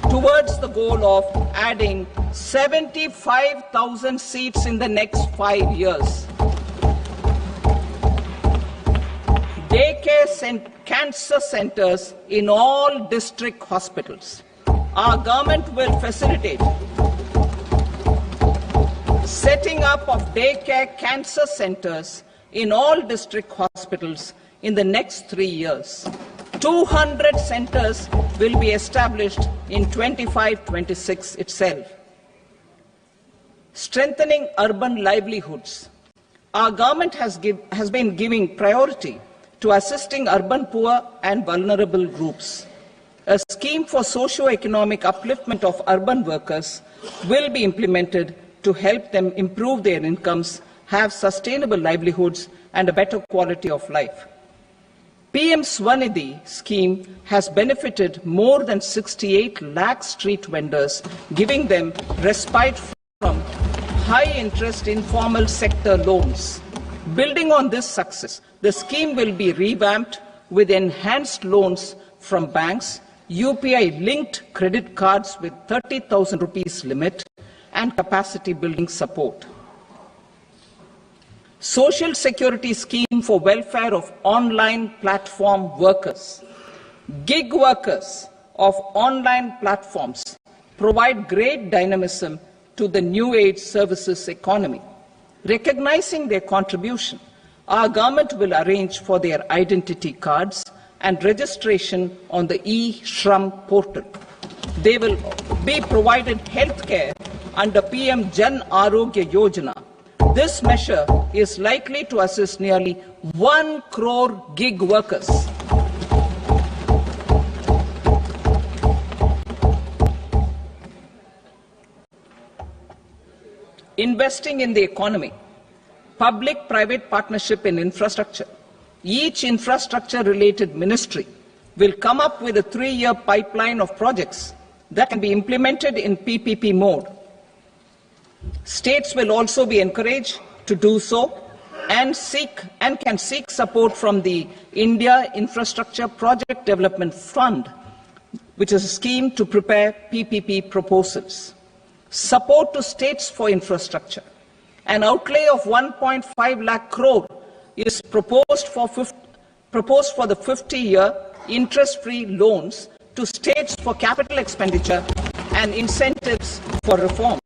towards the goal of adding 75,000 seats in the next 5 years. Daycare cancer centers in all district hospitals. Our government will facilitate setting up of daycare cancer centers in all district hospitals in the next 3 years. 200 centers will be established in 25-26 itself. Strengthening urban livelihoods. Our government has been giving priority to assisting urban poor and vulnerable groups. A scheme for socio-economic upliftment of urban workers will be implemented to help them improve their incomes, have sustainable livelihoods and a better quality of life. PM Swanidhi scheme has benefited more than 68 lakh street vendors, giving them respite from high-interest informal sector loans. Building on this success, the scheme will be revamped with enhanced loans from banks, UPI-linked credit cards with 30,000 rupees limit, and capacity-building support. Social Security scheme for welfare of online platform workers. Gig workers of online platforms provide great dynamism to the new age services economy. Recognizing their contribution, our government will arrange for their identity cards and registration on the e-Shram portal. They will be provided healthcare under PM Jan Arogya Yojana. This measure is likely to assist nearly 1 crore gig workers. Investing in the economy. Public-private partnership in infrastructure. Each infrastructure-related ministry will come up with a 3-year pipeline of projects that can be implemented in PPP mode. States will also be encouraged to do so and can seek support from the India Infrastructure Project Development Fund, which is a scheme to prepare PPP proposals. Support to states for infrastructure. An outlay of 1.5 lakh crore is proposed for the 50-year interest-free loans to states for capital expenditure and incentives for reforms.